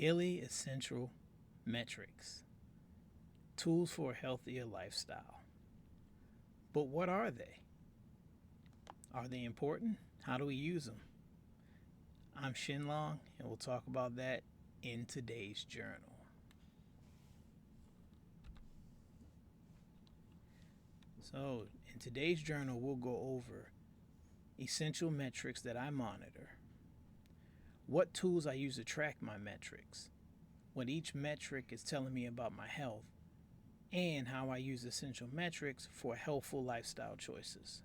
Daily Essential Metrics, Tools for a Healthier Lifestyle. But what are they? Are they important? How do we use them? I'm Shinlong, and we'll talk about that in today's journal. So, in today's journal, we'll go over essential metrics that I monitor, what tools I use to track my metrics, what each metric is telling me about my health, and how I use essential metrics for healthful lifestyle choices.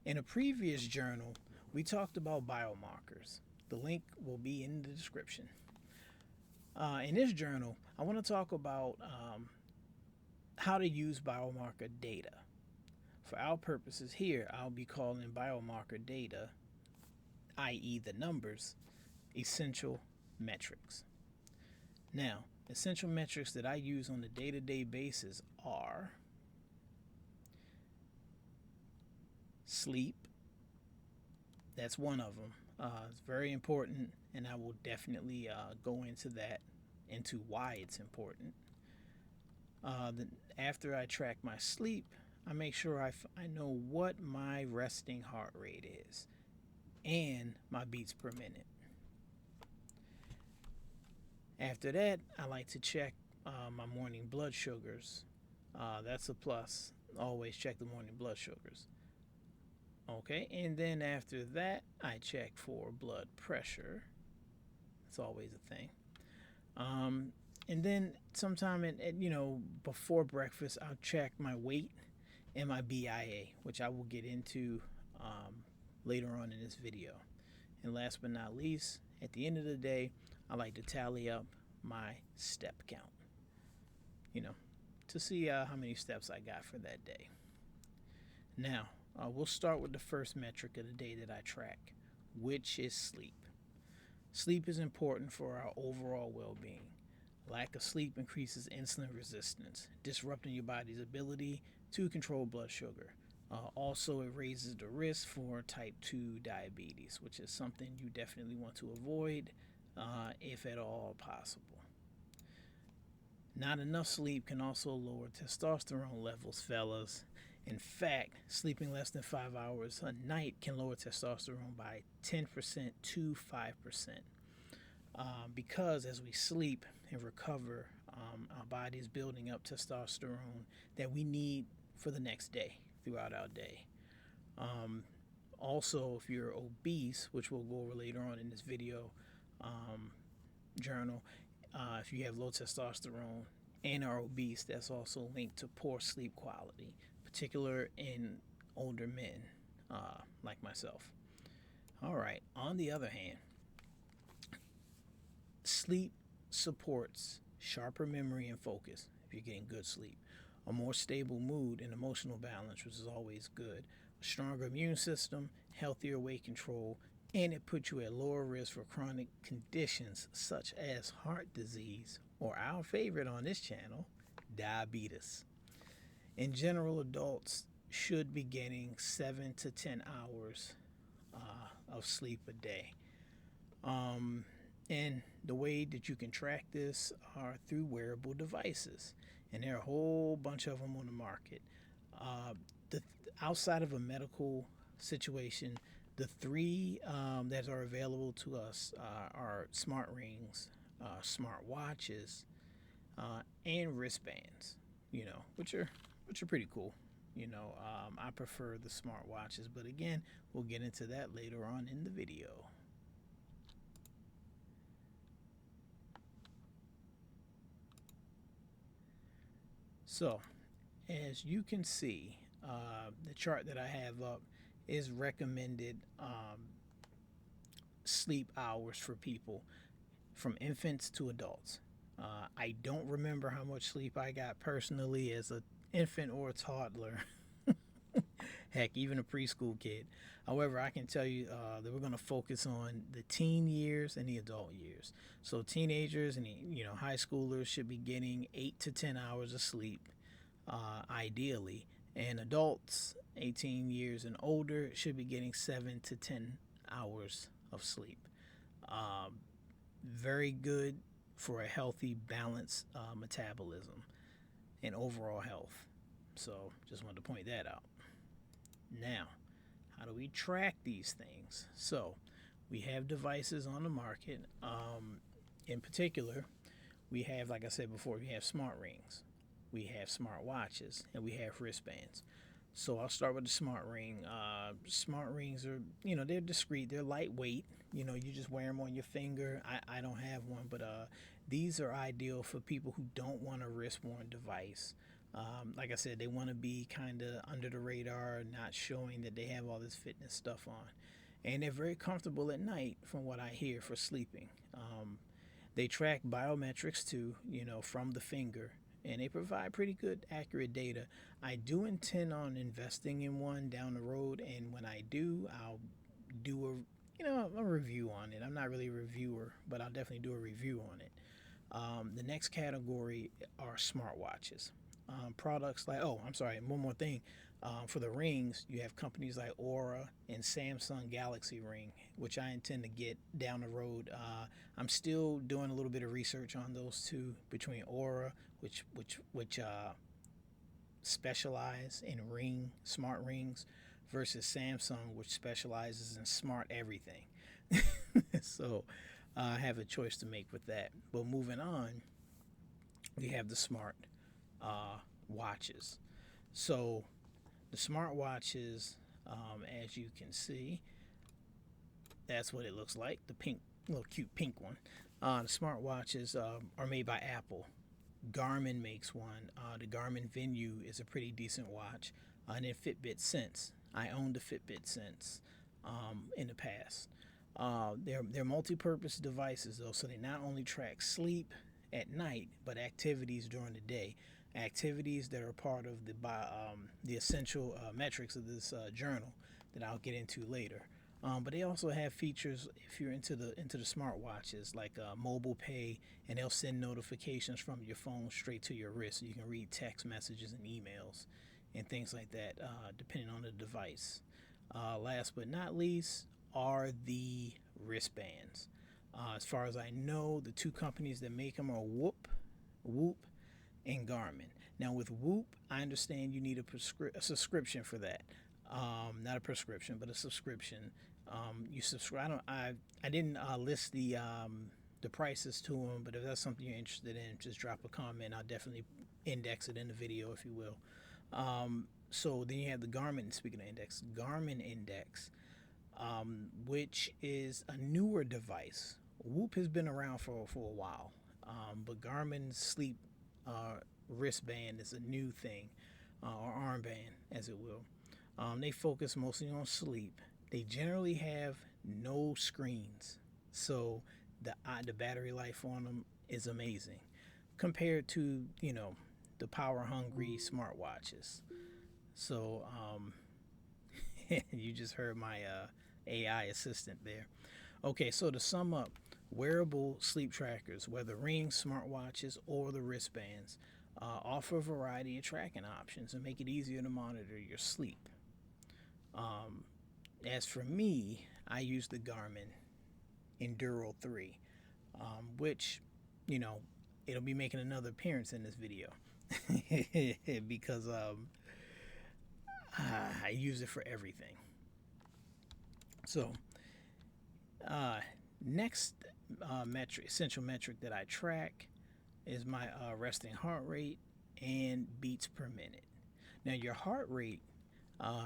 In a previous journal, we talked about biomarkers. The link will be in the description. In this journal, I want to talk about how to use biomarker data. For our purposes here, I'll be calling biomarker data, i.e., the numbers, essential metrics. Now, essential metrics that I use on a day to day basis are sleep. That's one of them. It's very important, and I will definitely go into that, into why it's important. After I track my sleep, I make sure I know what my resting heart rate is and my beats per minute. After that, I like to check my morning blood sugars. That's a plus. Always check the morning blood sugars. Okay, and then after that, I check for blood pressure. That's always a thing. And then sometime before breakfast, I'll check my weight and my BIA, which I will get into later on in this video. And last but not least, at the end of the day, I like to tally up my step count, to see how many steps I got for that day. Now, we'll start with the first metric of the day that I track, which is sleep. Sleep is important for our overall well being. Lack of sleep increases insulin resistance, disrupting your body's ability to control blood sugar. Also, it raises the risk for type 2 diabetes, which is something you definitely want to avoid if at all possible. Not enough sleep can also lower testosterone levels, fellas. In fact, sleeping less than 5 hours a night can lower testosterone by 10% to 5%. Because as we sleep and recover, our body is building up testosterone that we need for the next day, throughout our day. Also, if you're obese, which we'll go over later on in this video journal, if you have low testosterone and are obese, that's also linked to poor sleep quality, particular in older men like myself. All right, on the other hand, sleep supports sharper memory and focus if you're getting good sleep, a more stable mood and emotional balance, which is always good, a stronger immune system, healthier weight control, and it puts you at lower risk for chronic conditions such as heart disease, or our favorite on this channel, diabetes. In general, adults should be getting 7 to 10 hours of sleep a day. And the way that you can track this are through wearable devices. And there are a whole bunch of them on the market. Outside of a medical situation, the three that are available to us are smart rings, smart watches, and wristbands, which are pretty cool. I prefer the smart watches, but again, we'll get into that later on in the video. So, as you can see, the chart that I have up is recommended sleep hours for people from infants to adults. I don't remember how much sleep I got personally as an infant or a toddler. Heck, even a preschool kid. However, I can tell you that we're going to focus on the teen years and the adult years. So teenagers and high schoolers should be getting 8 to 10 hours of sleep, ideally. And adults, 18 years and older, should be getting 7 to 10 hours of sleep. Very good for a healthy, balanced metabolism and overall health. So just wanted to point that out. Now, how do we track these things? So we have devices on the market. In particular, we have, like I said before, we have smart rings, we have smart watches, and we have wristbands. So I'll start with the smart ring. Smart rings are, they're discreet, they're lightweight. You just wear them on your finger. I don't have one, but these are ideal for people who don't want a wrist worn device. Like I said, they want to be kind of under the radar, not showing that they have all this fitness stuff on. And they're very comfortable at night, from what I hear, for sleeping. They track biometrics too, from the finger, and they provide pretty good, accurate data. I do intend on investing in one down the road, and when I do, I'll do a review on it. I'm not really a reviewer, but I'll definitely do a review on it. The next category are smartwatches. Products like, oh, I'm sorry, one more thing. For the rings, you have companies like Aura and Samsung Galaxy Ring, which I intend to get down the road. I'm still doing a little bit of research on those two, between Aura, which specialize in smart rings, versus Samsung, which specializes in smart everything. So I have a choice to make with that. But moving on, we have the smart watches. So the smart watches, as you can see, that's what it looks like. The pink, little cute pink one. The smart watches are made by Apple. Garmin makes one. The Garmin Venue is a pretty decent watch. And then Fitbit Sense. I owned the Fitbit Sense in the past. They're multi-purpose devices though, so they not only track sleep at night, but activities during the day. Activities that are part of the essential metrics of this journal that I'll get into later. But they also have features if you're into the smartwatches, like mobile pay, and they'll send notifications from your phone straight to your wrist, so you can read text messages and emails and things like that, depending on the device. Last but not least are the wristbands. As far as I know, the two companies that make them are Whoop, and Garmin. Now with Whoop, I understand you need a subscription for that. Not a prescription, but a subscription. You subscribe. I didn't list the prices to them, but if that's something you're interested in, just drop a comment. I'll definitely index it in the video, if you will. So then you have the Garmin. Speaking of index, Garmin Index, which is a newer device. Whoop has been around for a while, but Garmin's sleep wristband is a new thing, or armband, as it will. They focus mostly on sleep. They generally have no screens, so the battery life on them is amazing compared to the power hungry smartwatches. So you just heard my AI assistant there. Okay, so to sum up, wearable sleep trackers, whether rings, smartwatches, or the wristbands, offer a variety of tracking options and make it easier to monitor your sleep. As for me, I use the Garmin Enduro 3, which, it'll be making another appearance in this video because I use it for everything. So, next essential metric that I track is my resting heart rate and beats per minute. Now, your heart rate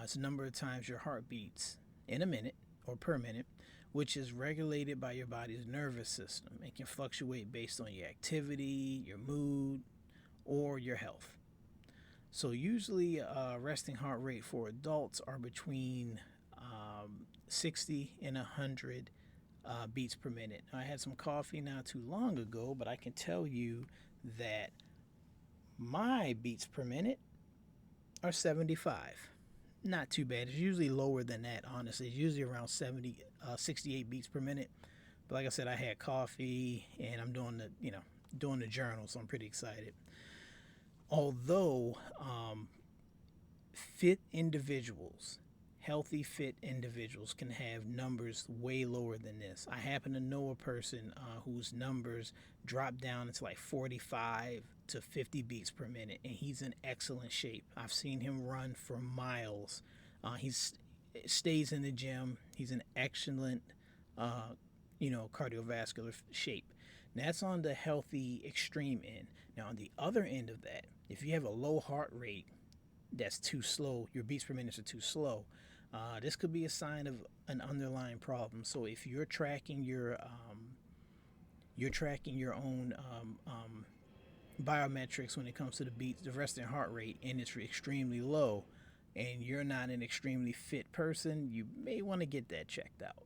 is the number of times your heart beats in a minute or per minute, which is regulated by your body's nervous system. It can fluctuate based on your activity, your mood, or your health. So usually resting heart rate for adults are between 60 and 100 beats per minute. Now, I had some coffee not too long ago, but I can tell you that my beats per minute are 75. Not too bad. It's usually lower than that, honestly. It's usually around 68 beats per minute. But like I said, I had coffee and I'm doing the journal, so I'm pretty excited. Although fit individuals healthy, fit individuals can have numbers way lower than this. I happen to know a person whose numbers drop down into like 45 to 50 beats per minute, and he's in excellent shape. I've seen him run for miles. He's stays in the gym. He's in excellent, cardiovascular shape. That's on the healthy extreme end. Now, on the other end of that, if you have a low heart rate that's too slow, your beats per minute are too slow, this could be a sign of an underlying problem. So if you're tracking your own biometrics when it comes to the beats, the resting heart rate, and it's extremely low, and you're not an extremely fit person, you may want to get that checked out.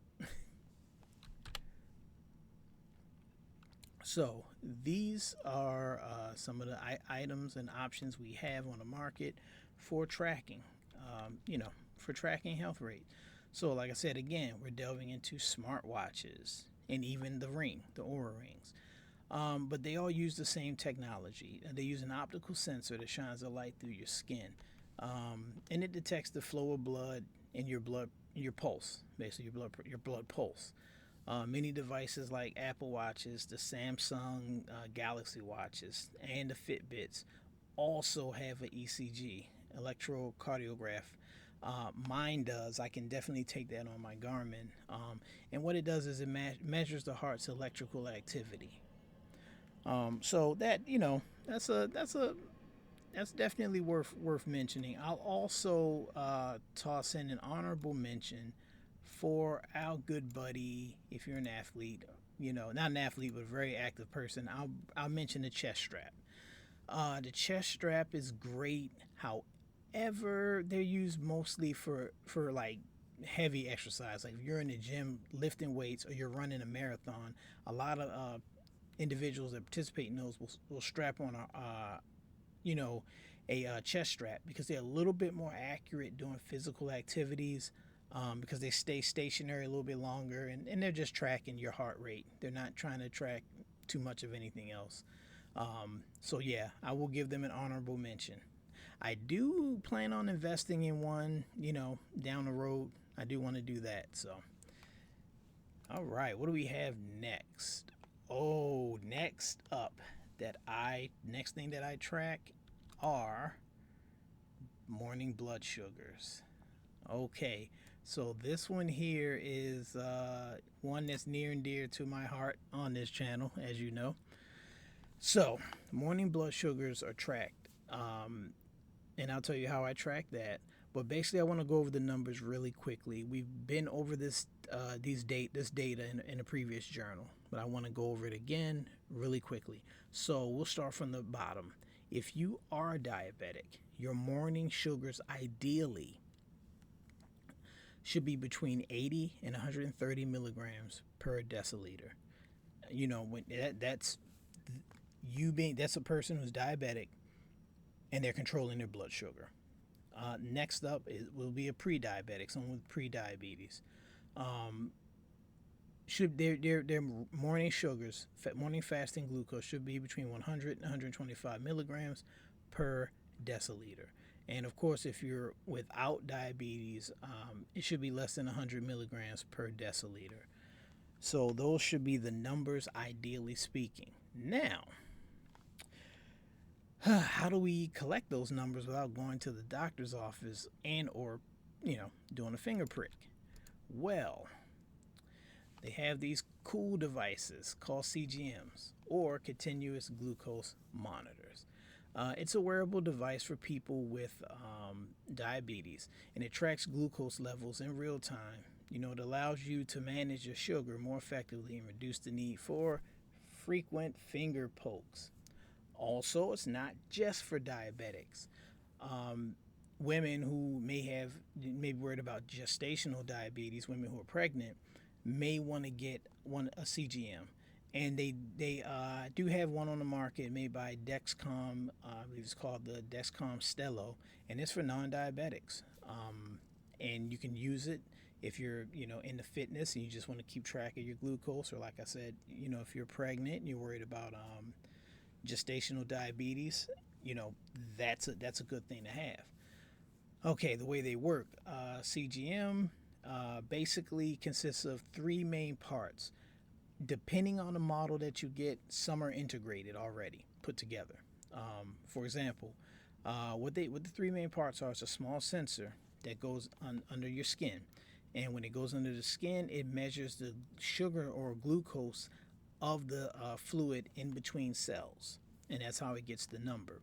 So these are some of the items and options we have on the market for tracking, for tracking health rate. So like I said, again, we're delving into smartwatches and even the ring, the Oura rings. But they all use the same technology. They use an optical sensor that shines a light through your skin, and it detects the flow of blood in your pulse, basically your blood pulse. Many devices like Apple Watches, the Samsung Galaxy Watches, and the Fitbits also have an ECG, electrocardiograph. Mine does. I can definitely take that on my Garmin. And what it does is it measures the heart's electrical activity. So that that's definitely worth mentioning. I'll also toss in an honorable mention for our good buddy. If you're an athlete, not an athlete but a very active person, I'll mention the chest strap. The chest strap is great. However, they're used mostly for like heavy exercise. Like if you're in the gym lifting weights or you're running a marathon, a lot of individuals that participate in those will strap on a chest strap because they're a little bit more accurate doing physical activities, because they stay stationary a little bit longer, and they're just tracking your heart rate. They're not trying to track too much of anything else. So yeah, I will give them an honorable mention. I do plan on investing in one, down the road. I do want to do that. So, all right, what do we have next? Oh, next thing that I track are morning blood sugars. Okay, so this one here is one that's near and dear to my heart on this channel, as you know. So, morning blood sugars are tracked, and I'll tell you how I track that. But basically, I want to go over the numbers really quickly. We've been over this data in a previous journal, but I want to go over it again really quickly. So we'll start from the bottom. If you are diabetic, your morning sugars ideally should be between 80 and 130 milligrams per deciliter. When that's a person who's diabetic and they're controlling their blood sugar. Next up will be a pre-diabetic, someone with pre-diabetes. Should their morning sugars, morning fasting glucose should be between 100 and 125 milligrams per deciliter. And of course, if you're without diabetes, it should be less than 100 milligrams per deciliter. So those should be the numbers, ideally speaking. Now, how do we collect those numbers without going to the doctor's office or doing a finger prick? Well, they have these cool devices called CGMs, or continuous glucose monitors. It's a wearable device for people with diabetes, and it tracks glucose levels in real time. It allows you to manage your sugar more effectively and reduce the need for frequent finger pokes. Also, it's not just for diabetics. Women who may be worried about gestational diabetes, women who are pregnant, may want to get a CGM, and they do have one on the market made by Dexcom. I believe it's called the Dexcom Stelo, and it's for non-diabetics. And you can use it if you're into fitness and you just want to keep track of your glucose, or like I said, if you're pregnant and you're worried about gestational diabetes, that's a good thing to have. Okay, the way they work, CGM basically consists of three main parts. Depending on the model that you get, some are integrated already, put together. For example, what the three main parts are is a small sensor that goes under your skin, and when it goes under the skin, it measures the sugar or glucose of the fluid in between cells, and that's how it gets the number.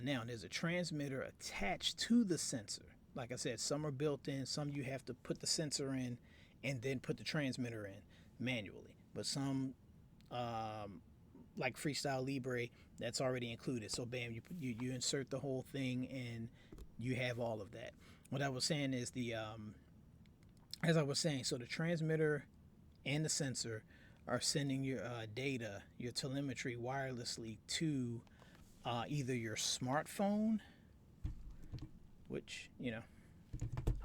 Now, there's a transmitter attached to the sensor. Like I said, some are built in, some you have to put the sensor in and then put the transmitter in manually. But some, like Freestyle Libre, that's already included. So, bam, you insert the whole thing and you have all of that. What I was saying is as I was saying, so the transmitter and the sensor are sending your data, your telemetry wirelessly to either your smartphone, which,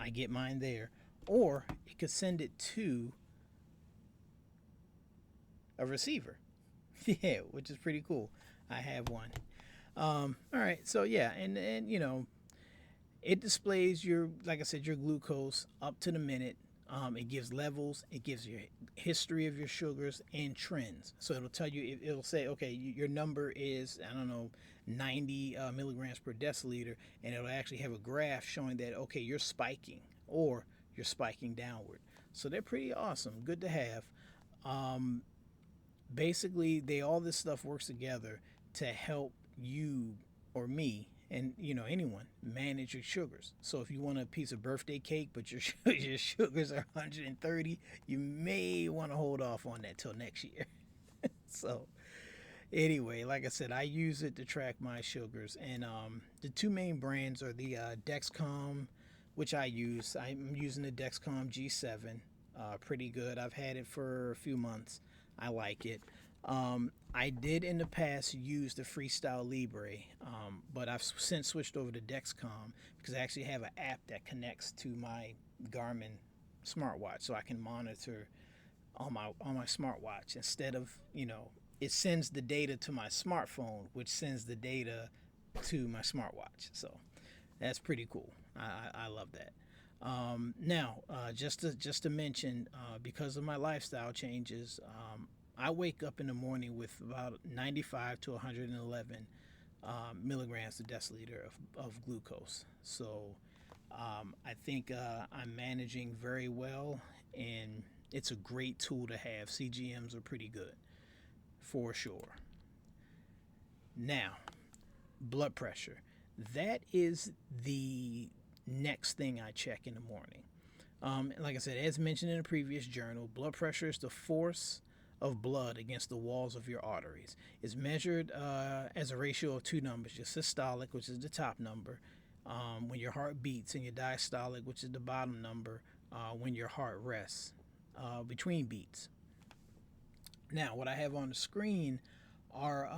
I get mine there, or it could send it to a receiver. Yeah, which is pretty cool. I have one. All right, so yeah, and it displays your, like I said, your glucose up to the minute. It gives levels. It gives you history of your sugars and trends. So it'll tell you. It'll say, okay, your number is, I don't know, 90 milligrams per deciliter, and it'll actually have a graph showing that, okay, you're spiking or you're spiking downward. So they're pretty awesome. Good to have. Um, Basically, they all this stuff works together to help you or me and anyone manage your sugars. So if you want a piece of birthday cake but your your sugars are 130, you may want to hold off on that till next year. So anyway, like I said, I use it to track my sugars, and the two main brands are the Dexcom, which I use. I'm using the Dexcom G7. Pretty good. I've had it for a few months. I like it. I did in the past use the Freestyle Libre, but I've since switched over to Dexcom because I actually have an app that connects to my Garmin smartwatch, so I can monitor on my smartwatch instead of it sends the data to my smartphone, which sends the data to my smartwatch. So that's pretty cool. I love that. Now, just to mention, because of my lifestyle changes, I wake up in the morning with about 95 to 111 milligrams per deciliter of glucose. So I think I'm managing very well, and it's a great tool to have. CGMs are pretty good for sure. Now, blood pressure. That is the next thing I check in the morning. Like I said, as mentioned in a previous journal, blood pressure is the force of blood against the walls of your arteries. It's measured as a ratio of two numbers, your systolic, which is the top number, when your heart beats, and your diastolic, which is the bottom number, when your heart rests between beats. Now, what I have on the screen are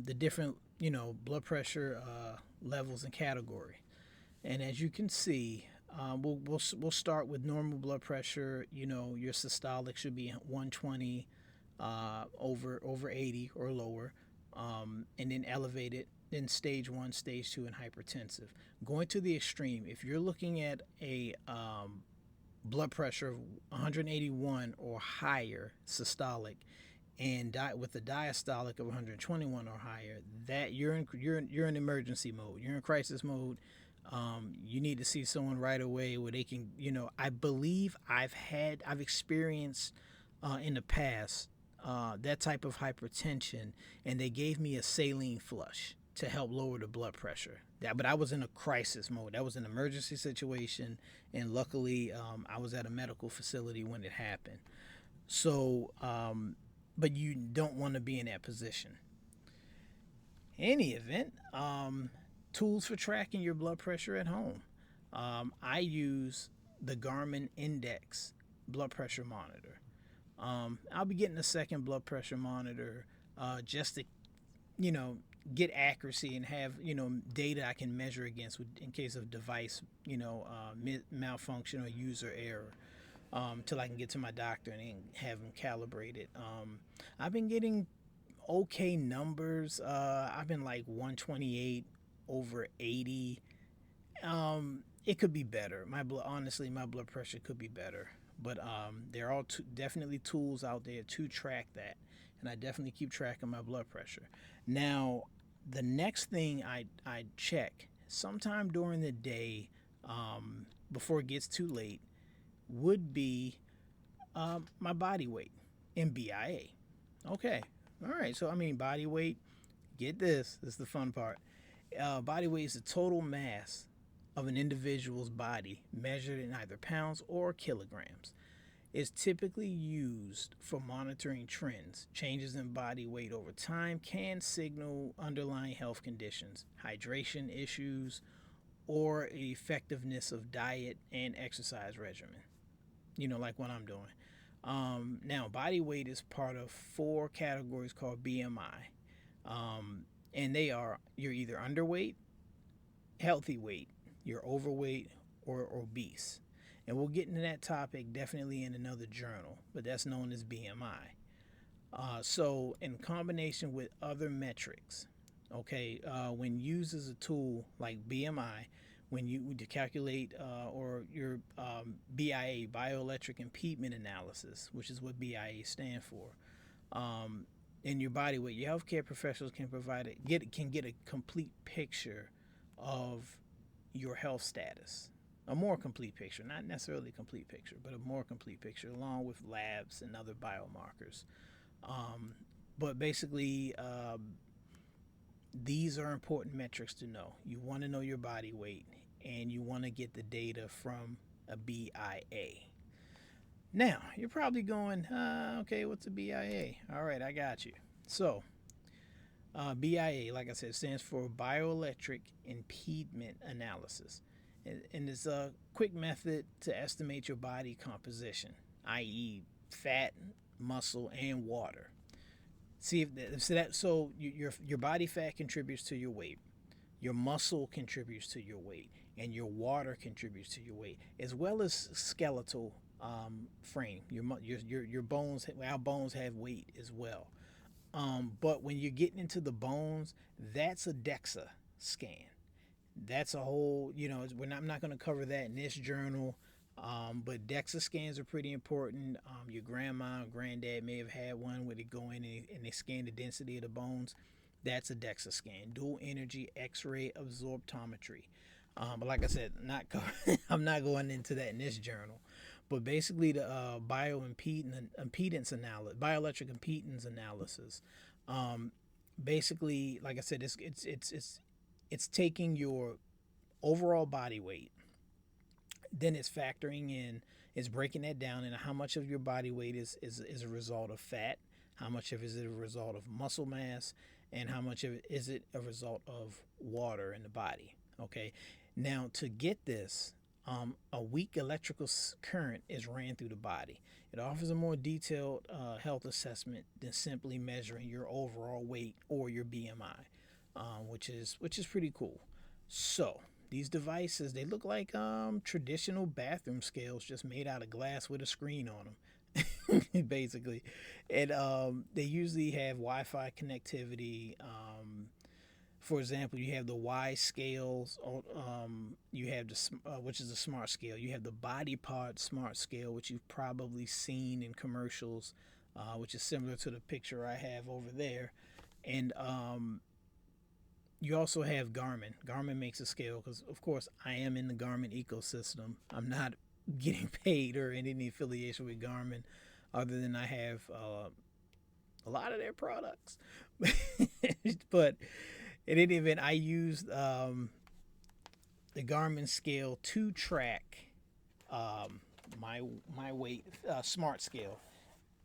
the different, blood pressure levels and category. And as you can see, we'll start with normal blood pressure. Your systolic should be 120 over 80 or lower, and then elevated. Then stage one, stage two, and hypertensive. Going to the extreme, if you're looking at a blood pressure of 181 or higher systolic, and with a diastolic of 121 or higher, that you're in emergency mode. You're in crisis mode. You need to see someone right away where they can. I believe I've experienced in the past that type of hypertension, and they gave me a saline flush to help lower the blood pressure. But I was in a crisis mode. That was an emergency situation, and luckily I was at a medical facility when it happened. So, but you don't want to be in that position. Any event, tools for tracking your blood pressure at home. I use the Garmin Index blood pressure monitor. I'll be getting a second blood pressure monitor just to, you know, get accuracy and have, data I can measure against in case of device, malfunction or user error. Till I can get to my doctor and have them calibrated. I've been getting okay numbers. I've been like 128 over 80 It could be better. Honestly, my blood pressure could be better. But there are definitely tools out there to track that, and I definitely keep track of my blood pressure. Now, the next thing I check sometime during the day, before it gets too late, would be my body weight in BIA. Okay, all right. So I mean, body weight. Get this. This is the fun part. Body weight is the total mass of an individual's body measured in either pounds or kilograms. It's typically used for monitoring trends. Changes in body weight over time can signal underlying health conditions, hydration issues, or effectiveness of diet and exercise regimen. Like what I'm doing. Now, body weight is part of four categories called BMI. And they are: you're either underweight, healthy weight, you're overweight, or obese. And we'll get into that topic definitely in another journal, but that's known as BMI. So, in combination with other metrics, okay, when used as a tool like BMI, when you to calculate or your BIA, bioelectric impedance analysis, which is what BIA stands for, in your body weight, your healthcare professionals can get a complete picture of your health status. A more complete picture, not necessarily a complete picture, but a more complete picture, along with labs and other biomarkers. Um, but basically, these are important metrics to know. You want to know your body weight, and you want to get the data from a BIA. Now, you're probably going, okay, what's a BIA? All right, I got you. So, BIA, like I said, stands for Bioelectric Impedance Analysis. And it's a quick method to estimate your body composition, i.e., fat, muscle, and water. See so your body fat contributes to your weight, your muscle contributes to your weight, and your water contributes to your weight, as well as skeletal frame. Your bones, our bones have weight as well. But when you're getting into the bones, that's a DEXA scan. That's a whole, I'm not going to cover that in this journal. But DEXA scans are pretty important. Your grandma or granddad may have had one where they go in and they scan the density of the bones. That's a DEXA scan, dual energy X-ray absorptiometry. But like I said, I'm not going into that in this journal. But basically, the impedance analysis, bioelectric impedance analysis. Basically, like I said, it's taking your overall body weight, then it's factoring in, it's breaking that down into how much of your body weight is a result of fat, how much of it is a result of muscle mass, and how much of it is it a result of water in the body. Okay, now to get this, a weak electrical current is ran through the body. It offers a more detailed health assessment than simply measuring your overall weight or your BMI, which is pretty cool. So these devices, they look like traditional bathroom scales, just made out of glass with a screen on them, basically. And they usually have Wi-Fi connectivity. For example, you have the Y scales. You have which is a smart scale. You have the body part smart scale, which you've probably seen in commercials, which is similar to the picture I have over there. And you also have Garmin. Garmin makes a scale because, of course, I am in the Garmin ecosystem. I'm not getting paid or in any affiliation with Garmin, other than I have a lot of their products. But in any event, I used the Garmin scale to track my weight, smart scale,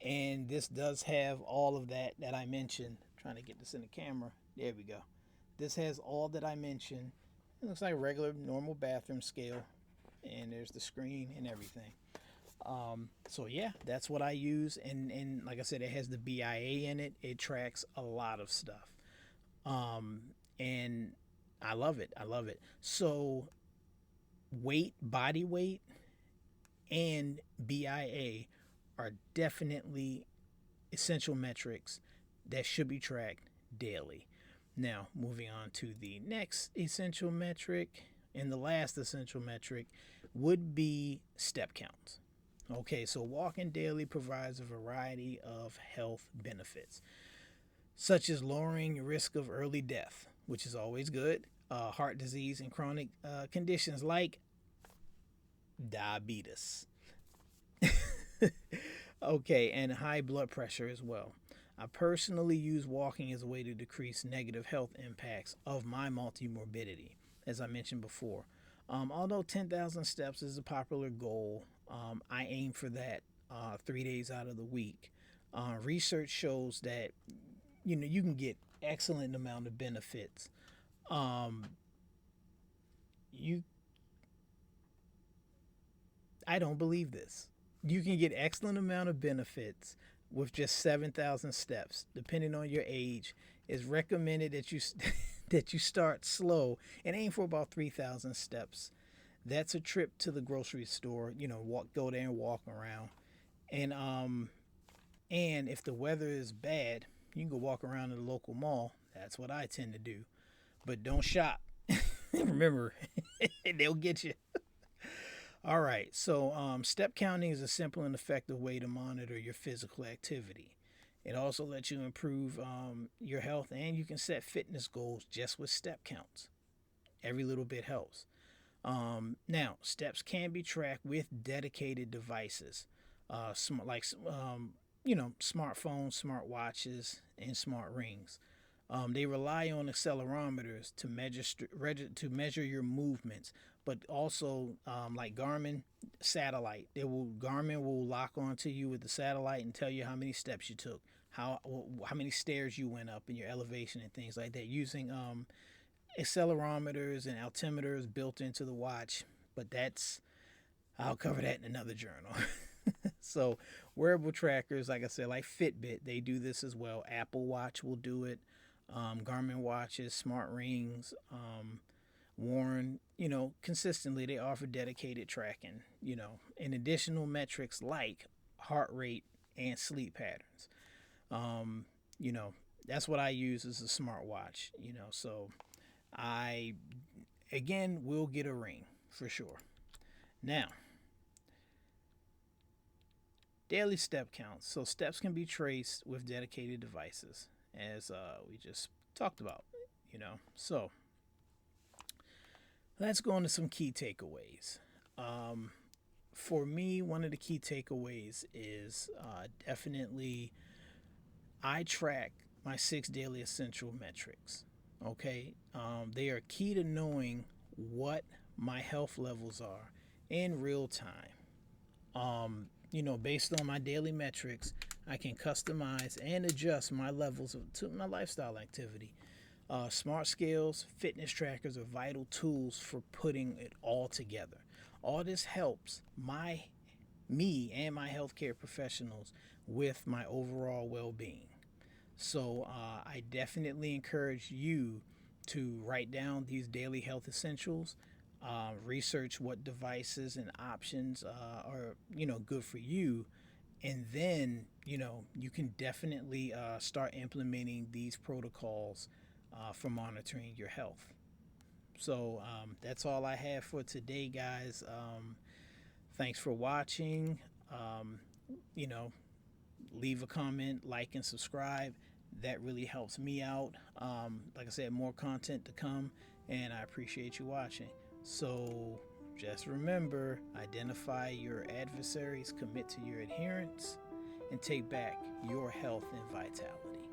and this does have all of that I mentioned. I'm trying to get this in the camera. There we go. This has all that I mentioned. It looks like a regular, normal bathroom scale, and there's the screen and everything. So yeah, that's what I use, and like I said, it has the BIA in it. It tracks a lot of stuff, and I love it. I love it. So weight, body weight, and BIA are definitely essential metrics that should be tracked daily. Now, moving on to the next essential metric And the last essential metric would be step counts. Okay, so walking daily provides a variety of health benefits, such as lowering your risk of early death, which is always good, heart disease, and chronic conditions like diabetes. Okay, and high blood pressure as well. I personally use walking as a way to decrease negative health impacts of my multimorbidity, as I mentioned before. Although 10,000 steps is a popular goal, I aim for that 3 days out of the week. Research shows that you can get excellent amount of benefits. Um, you I don't believe this. You can get excellent amount of benefits with just 7,000 steps, depending on your age. It's recommended that you that you start slow and aim for about 3,000 steps. That's a trip to the grocery store. Go there and walk around. And if the weather is bad, you can go walk around in the local mall. That's what I tend to do. But don't shop. Remember, they'll get you. All right, so step counting is a simple and effective way to monitor your physical activity. It also lets you improve your health, and you can set fitness goals just with step counts. Every little bit helps. Now, steps can be tracked with dedicated devices, smartphones, smart watches, and smart rings. They rely on accelerometers to measure your movements, but also like Garmin satellite. Garmin will lock onto you with the satellite and tell you how many steps you took, how many stairs you went up, and your elevation and things like that using accelerometers and altimeters built into the watch. But I'll cover that in another journal. So wearable trackers, like I said, like Fitbit, they do this as well. Apple Watch will do it. Garmin watches, smart rings, Warren, consistently they offer dedicated tracking, and additional metrics like heart rate and sleep patterns. Um, you know, that's what I use as a smartwatch, so I, again, will get a ring for sure. Now, daily step counts. So steps can be traced with dedicated devices, as we just talked about, So let's go into some key takeaways. Um, for me, one of the key takeaways is definitely I track my 6 daily essential metrics. Okay, they are key to knowing what my health levels are in real time. Based on my daily metrics, I can customize and adjust my levels to my lifestyle activity. Smart scales, fitness trackers are vital tools for putting it all together. All this helps me and my healthcare professionals with my overall well-being. So I definitely encourage you to write down these daily health essentials. Research what devices and options are good for you, and then you can definitely start implementing these protocols for monitoring your health. So that's all I have for today, guys. Thanks for watching. Um, you know, Leave a comment, like, and subscribe. That really helps me out. Like I said, more content to come, and I appreciate you watching. So just remember, identify your adversaries, commit to your adherence, and take back your health and vitality.